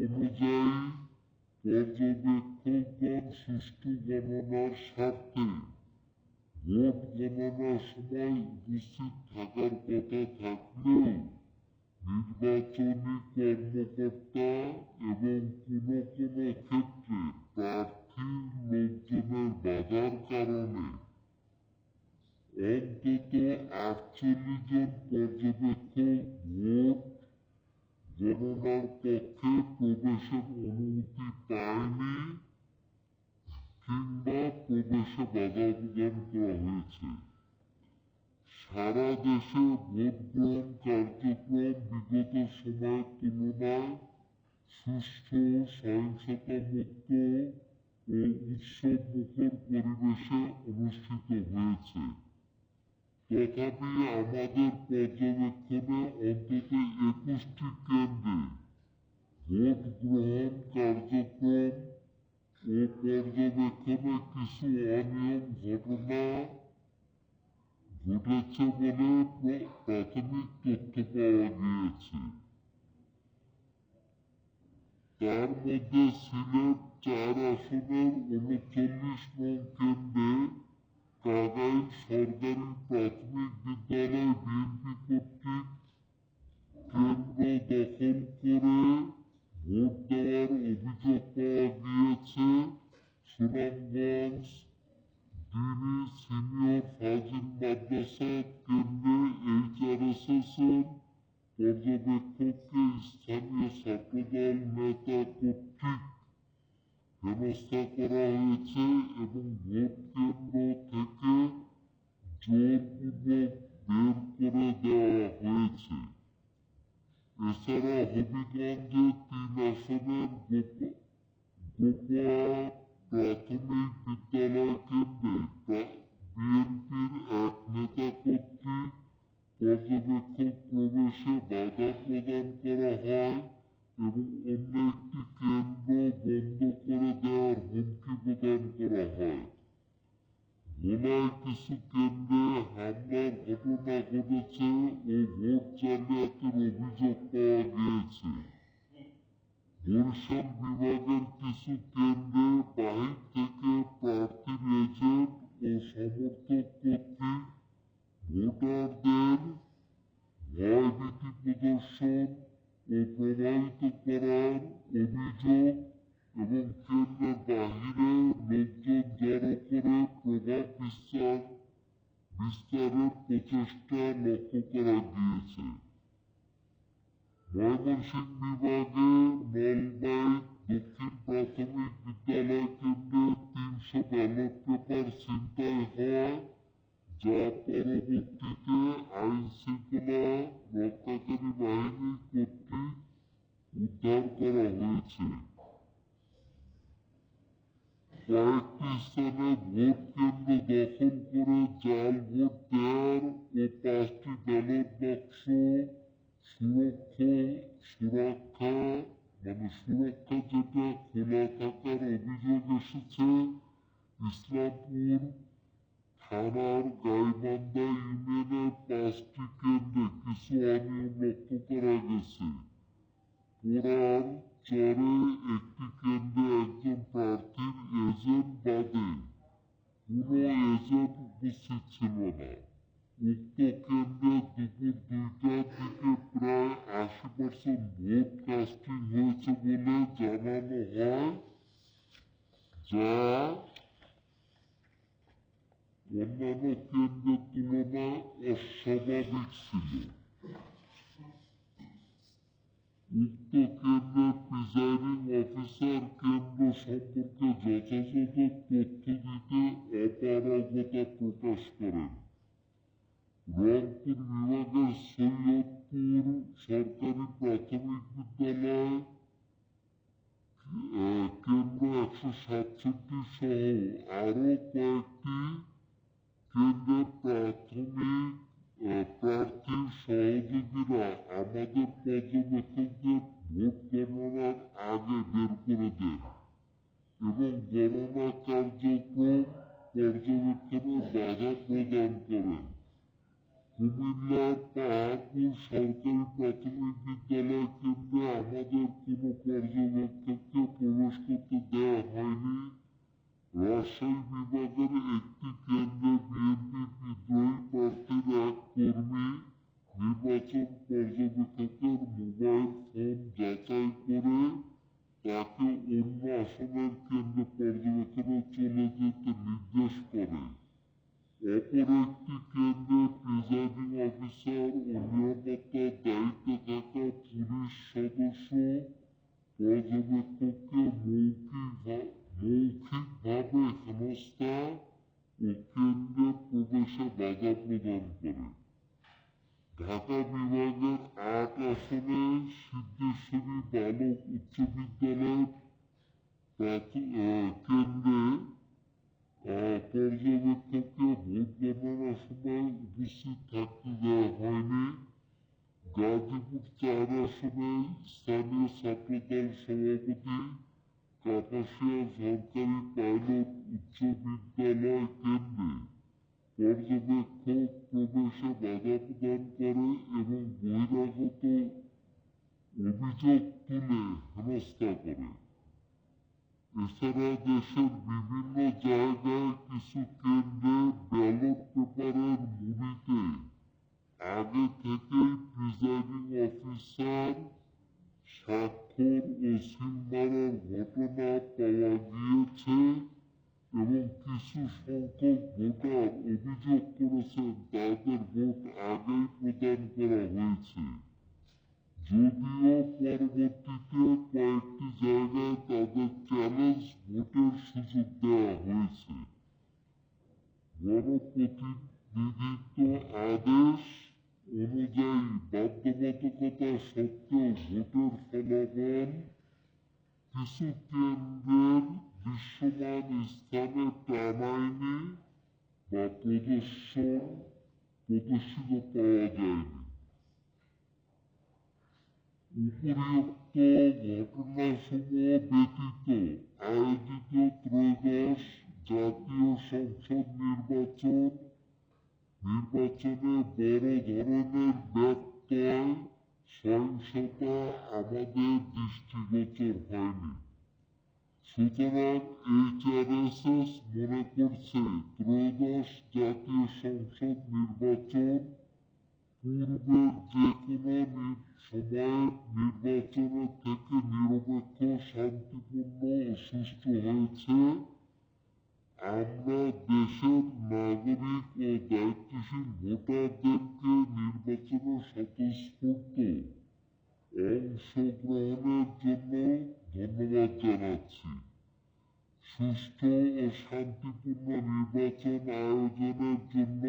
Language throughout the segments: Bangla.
অনুযায়ী পর্যবেক্ষকগণ সুষ্ঠু গণনার স্বার্থে ভোট গণনার সময় উপস্থিত থাকার কথা থাকলেও নির্বাচনী কর্মকর্তা এবং কোনো ক্ষেত্রে প্রার্থীর লোকজনের বাধার কারণে অন্তত 48 জন পর্যবেক্ষক ভোট গণনার কক্ষে প্রবেশের অনুমতি পায়নি কিংবা প্রবেশে বাধা প্রদান করা হয়েছে। সারা দেশে ভোট গ্রহণ কার্যক্রম বিগত সময়ের তুলনায় সুষ্ঠু, সহিংসতামুক্ত ও উৎসবমুখর পরিবেশে অনুষ্ঠিত হয়েছে। তথাপি আমাদের পর্যবেক্ষণে অন্তত 21টি কেন্দ্রে ভোট গ্রহণ কার্যক্রম ও পর্যবেক্ষণে কিছু অনিয়ম ঘটনা ঘটেছে বলে প্রাথমিক তথ্য পাওয়া গিয়েছে। তার মধ্যে সিলেট 4 আসনের 39 নং কেন্দ্রে টাঙ্গাইল সরকারি প্রাথমিক বিদ্যালয় বিএনপি কর্তৃক কেন্দ্র দখল করে ভোট দেওয়ার অভিযোগ পাওয়া গিয়েছে। সুনামগঞ্জ দিনী সিনিয়র ফাজিল মাদ্রাসা কেন্দ্রে HRSS এর পর্যবেক্ষককে স্থানীয় ছাত্রদল নেতা কর্তৃক হেনস্থা করা হয়েছে এবং ভোট কেন্দ্র থেকে জোরপূর্বক বের করে দেওয়া হয়েছে। এছাড়া হবিগঞ্জে 3 আসনের গোপোয়া প্রাথমিক বিদ্যালয় কেন্দ্রে বিএনপির এক নেতা কর্তৃক পর্যবেক্ষক প্রবেশে বাধা প্রদান করা হয় এবং অন্য একটি কেন্দ্র বন্ধ করে দেওয়ার হুমকি প্রদান করা হয়। ভোলায় কিছু কেন্দ্রে হামলার ঘটনা ঘটেছে ও ভোট জালিয়াতির অভিযোগ পাওয়া গিয়েছে। বরিশাল বিভাগের কিছু কেন্দ্রে বাহির থেকে প্রার্থীর এজেন্ট ও সমর্থক কর্তৃক ভোটারদের ভয়ভীতি প্রদর্শন ও প্রভাবিত করার অভিযোগ এবং কেন্দ্রের বাহিরে লোকজন জড়ো করে প্রভাব বিস্তারের প্রচেষ্টা লক্ষ্য করা গিয়েছে। ময়মনসিংহ বিভাগে নলবাই দক্ষিণ প্রাথমিক বিদ্যালয় কেন্দ্রে 300 ব্যালট পেপার ছিনতাই হয়, যা পরবর্তীতে আইন শৃঙ্খলা রক্ষাকারী বাহিনী কর্তৃক উদ্ধার করা হয়েছে। কয়েকটি স্থানে ভোট কেন্দ্র দখল করে জাল ভোট দেওয়ার ও 5টি ব্যালট বাক্স সুরক্ষা যেটা খোলা থাকার অভিযোগ এসেছে। ইসলামপুর থানার গাইবান্ধা ইউনিয়নের 5টি কেন্দ্রে কিছু অনিয়ম লক্ষ্য করা গেছে। পোড়ার চরে একটি কেন্দ্রে একজন প্রার্থীর এজেন্ট বাদে কোনো এজেন্ট উপস্থিত ছিল না। উক্ত কেন্দ্রে দুপুর 2টার দিকে প্রায় 80% ভোট কাস্টিং হয়েছে বলে জানানো হয়, যা অন্যান্য কেন্দ্রের তুলনায় অস্বাভাবিক ছিল। উক্ত কেন্দ্রের প্রিজাইডিং অফিসার কেন্দ্র সম্পর্কে যথাযথ তথ্য দিতে অপারগতা প্রকাশ করেন। রংপুর বিভাগের সৈয়দপুর সরকারি প্রাথমিক বিদ্যালয় কেন্দ্র 167 সহ আরো কয়েকটি কেন্দ্রে প্রার্থীর সহযোগীরা আমাদের পর্যবেক্ষকদের ভোট গণনার আগে বের করে দেন এবং গণনা কার্যক্রম পর্যবেক্ষণে বাধা প্রদান করেন। কুমিল্লার পাহাড়পুর সরকারি প্রাথমিক বিদ্যালয় কেন্দ্রে আমাদের কোনো পর্যবেক্ষককে প্রবেশ করতে দেওয়া হয়নি। রাজশাহী বিভাগের একটি কেন্দ্রে বিএনপির বিদ্রোহী প্রার্থীর এক কর্মী নির্বাচন পর্যবেক্ষকের মোবাইল ফোন যাচাই করে তাকে অন্য আসনের কেন্দ্রে পর্যবেক্ষণে চলে যেতে নির্দেশ করে। অপর একটি কেন্দ্রে প্রিজাইডিং অফিসার ও নিরাপত্তার দায়িত্বে থাকা পুলিশ সদস্য পর্যবেক্ষককে মৌখিকভাবে হেনস্থা ও কেন্দ্রে প্রবেশে বাধা প্রদান করে। ঢাকা বিভাগের ৮ আসনে সিদ্ধেশ্বরী বালক উচ্চ বিদ্যালয় কেন্দ্রে পর্যবেক্ষককে ভোট গণনার সময় উপস্থিত থাকতে দেওয়া হয়নি। গাজীপুর ৪ আসনে স্থানীয় ছাত্রদল সভাপতি কাপাসিয়া সরকারি পাইলট উচ্চ বিদ্যালয় কেন্দ্রে পর্যবেক্ষক প্রবেশে বাধা প্রদান করে এবং বহিরাগত অভিযোগ তুলে হেনস্থা করে। এছাড়া দেশের বিভিন্ন জায়গায় কিছু কেন্দ্রে ব্যালট পেপারের মুড়িতে আগে থেকেই প্রিজাইডিং অফিসার স্বাক্ষর ও সিল মারার ঘটনা পাওয়া গিয়েছে এবং কিছু সংখ্যক ভোটার অভিযোগ করেছেন তাদের ভোট আগেই প্রদান করা হয়েছে, যদিও পরবর্তীতে কয়েকটি জায়গায় তাদের চ্যালেঞ্জ ভোটের সুযোগ দেওয়া হয়েছে। গণপ্রতিনিধিত্ব আদেশ অনুযায়ী বাধ্যবাধকতা সত্ত্বেও ভোটের ফলাফল কিছু কেন্দ্রের দৃশ্যমান স্থানে টানায়নি বা প্রদর্শিত পাওয়া যায়নি। উপরিউক্ত ঘটনাসমূহ ব্যতীত আয়োজিত ত্রয়োদশ জাতীয় সংসদ নির্বাচনে বড় ধরনের ব্যত্যয় সহিংসতা আমাদের দৃষ্টিগোচর হয়নি। সুতরাং এইচআরএসএস মনে করছে ত্রয়োদশ জাতীয় সংসদ নির্বাচন পূর্বের যে কোনো সময়ের নির্বাচনের থেকে নিরপেক্ষ, শান্তিপূর্ণ ও সুষ্ঠু হয়েছে। আমরা দেশের নাগরিক ও দায়িত্বশীল ভোটারদেরকে নির্বাচনে স্বতঃস্ফূর্ত অংশগ্রহণের জন্য ধন্যবাদ জানাচ্ছি। সুষ্ঠু ও শান্তিপূর্ণ নির্বাচন আয়োজনের জন্য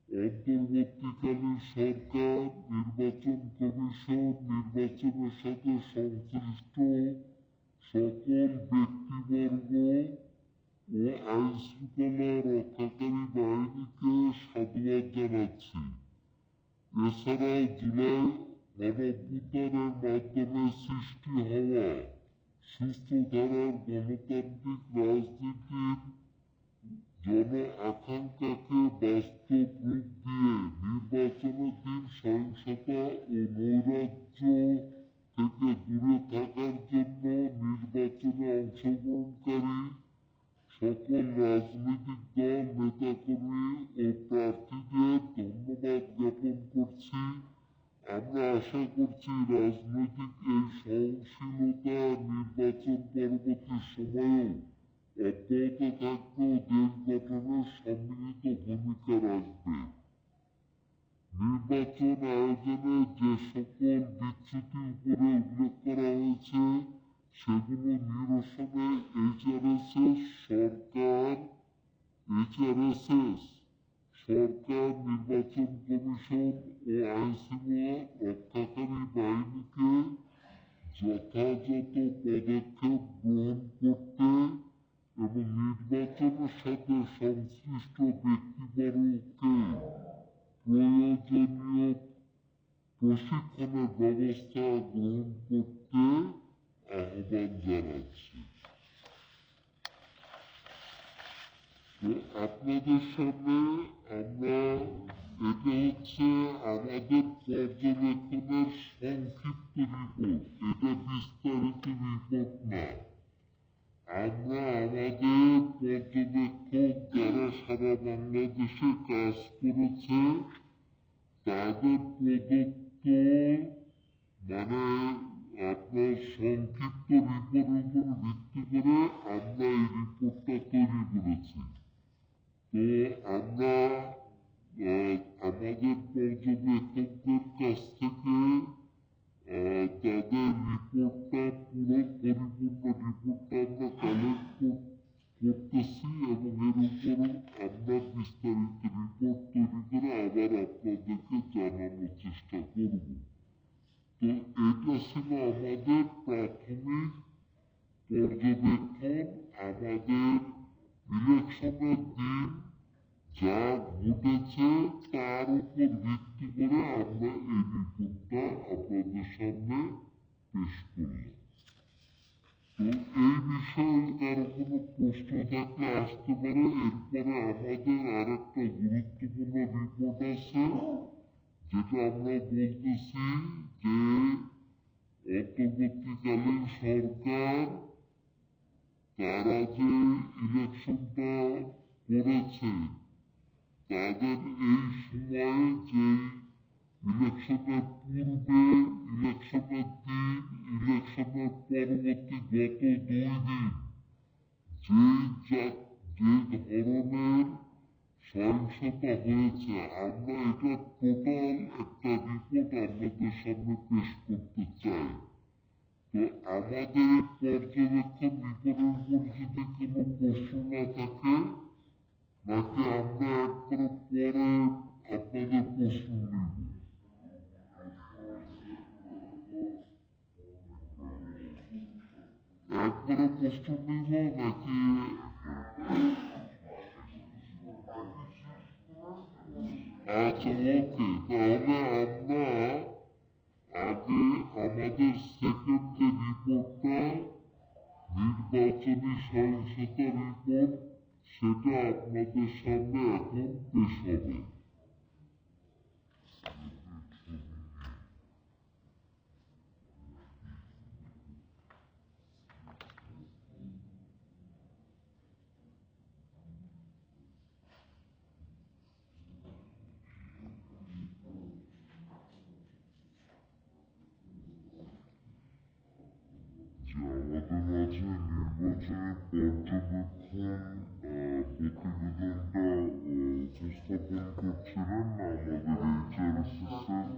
অন্তর্বর্তীকালীন সরকার, নির্বাচন কমিশন, নির্বাচনের সাথে সংশ্লিষ্ট সকল ব্যক্তিবর্গ ও আইন শৃঙ্খলা রক্ষাকারী বাহিনীকে সাধুবাদ জানাচ্ছি। এছাড়াও জুলাই গণঅভ্যুত্থানের মাধ্যমে সৃষ্টি হওয়া সুস্থ ধারার গণতান্ত্রিক রাজনীতির জন আকাঙ্ক্ষাকে বাস্তব রূপ দিয়ে নির্বাচনের দিন সহিংসতা ও নৈরাজ্য থেকে দূরে থাকার জন্য নির্বাচনে অংশগ্রহণকারী সকল রাজনৈতিক দল, নেতাকর্মী ও প্রার্থীদের ধন্যবাদ জ্ঞাপন করছি। আমরা আশা করছি রাজনৈতিক এই সহনশীলতা নির্বাচন পরবর্তী সময়েও অব্যাহত থাকবে ও দেশ গঠনের সম্মিলিত ভূমিকা রাখবে। নির্বাচন আয়োজনে যে সকল বিচ্যুতি উপরে উল্লেখ করা হয়েছে সেগুলো নিরসনে এইচআরএসএস সরকার, নির্বাচন কমিশন ও আইনশৃঙ্খলা রক্ষাকারী বাহিনীকে যথাযথ পদক্ষেপ গ্রহণ করতে এবং নির্বাচনের সাথে সংশ্লিষ্ট ব্যক্তিবর্গকে প্রয়োজনীয় প্রশিক্ষণের ব্যবস্থা গ্রহণ করতে আহ্বান জানাচ্ছি। আপনাদের সামনে আমরা এটা হচ্ছে আমাদের পর্যবেক্ষণের সংক্ষিপ্ত রিপোর্ট, এটা বিস্তারিত রিপোর্ট না। আমরা আমাদের পর্যবেক্ষক যারা সারা বাংলাদেশে কাজ করেছে তাদের প্রদত্ত মানে আপনার সংক্ষিপ্ত রিপোর্টের উপর ভিত্তি করে আমরা এই রিপোর্টটা তৈরি করেছি। তো আমরা আমাদের পর্যবেক্ষকদের কাছ থেকে তাদের রিপোর্টটা পুরো পরিপূর্ণ রিপোর্টটা আমরা কালেক্ট করতেছি এবং এর উপর আমরা বিস্তারিত রিপোর্ট তৈরি করে আবার আপনাদেরকে জানানোর চেষ্টা করব। তো এটা ছিল আমাদের প্রাথমিক পর্যবেক্ষণ। আমাদের ইলেকশনের দিন যা ঘটেছে তার উপর ভিত্তি করে আমরা এই রিপোর্টটা আপনাদের সামনে পেশ করলাম। তো এই বিষয়ে কারো কোনো প্রশ্ন থাকলে আসতে পারে। এরপরে আমাদের আরেকটা গুরুত্বপূর্ণ রিপোর্ট আছে যেটা আমরা বলতেছি যে অন্তর্বর্তীকালীন সরকার তারা যে ইলেকশনটা করেছে তাদের এই সময়ে যে ইলেকশনের পূর্বে, ইলেকশনের দিন, ইলেকশনের পরবর্তী গত 2 দিন যে ধরনের সহিংসতা হয়েছে আমরা এটা টোটাল একটা রিপোর্ট আপনাদের সামনে পেশ করতে চাই। তো আমাদের পর্যবেক্ষণ রিপোর্টের উপর যদি কোনো প্রশ্ন না থাকে নাকি আমরা একবারে পরে আপনাদের প্রশ্ন নিব? একবারে প্রশ্ন নিব নাকি? আচ্ছা, ওকে, তাহলে আমরা আগে আমাদের সেকেন্ড যে রিপোর্টটা নির্বাচনী সহিংসতা রিপোর্ট সেটা আপনাদের সামনে এখন পেশ হবে। আমাদের মাঝে নির্বাচনের পর্যবেক্ষণ প্রতিবেদনটা উপস্থাপন করছিলেন আমাদের HRSS-এর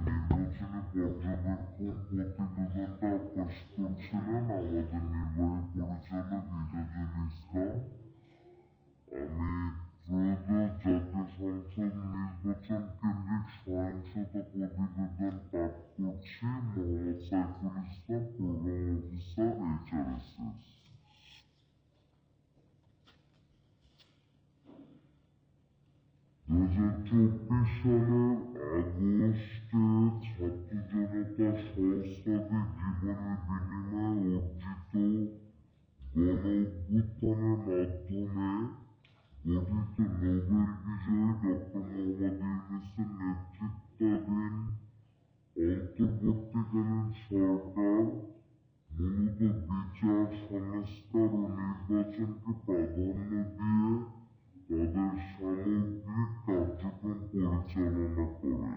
নির্বাচনী পর্যবেক্ষণ প্রতিবেদনটা পেশ করছিলেন আমাদের নির্বাহী পরিচালক ইজাজুল ইসলাম। আমি ত্রয়োদশ জাতীয় সংসদ নির্বাচন কেন্দ্রিক সহিংসতা প্রতিবেদন পাঠ করছি। Mohammad Saiful Islam, programme officer, HRSS। 2024 সালের আগস্টে ছাত্র জনতা সহস্রাধিক জীবনের বিনিময়ে অর্জিত গণ অভ্যুত্থানের মাধ্যমে গঠিত নোবেল বিজয়ী ডক্টর মোহাম্মদ ইউনূসের নেতৃত্বাধীন অন্তর্বর্তীকালীন সরকার মূলত বিচার, সংস্কার ও নির্বাচনকে প্রাধান্য দিয়ে তাদের সামগ্রিক কার্যক্রম পরিচালনা করে।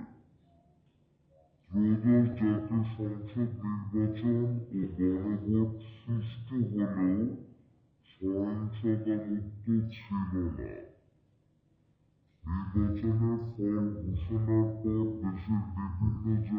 ত্রয়োদশ জাতীয় সংসদ নির্বাচন ও গণভোট সুষ্ঠু হলেও সহিংসতামুক্ত ছিল না। নির্বাচনের ফল ঘোষণার পর দেশের বিভিন্ন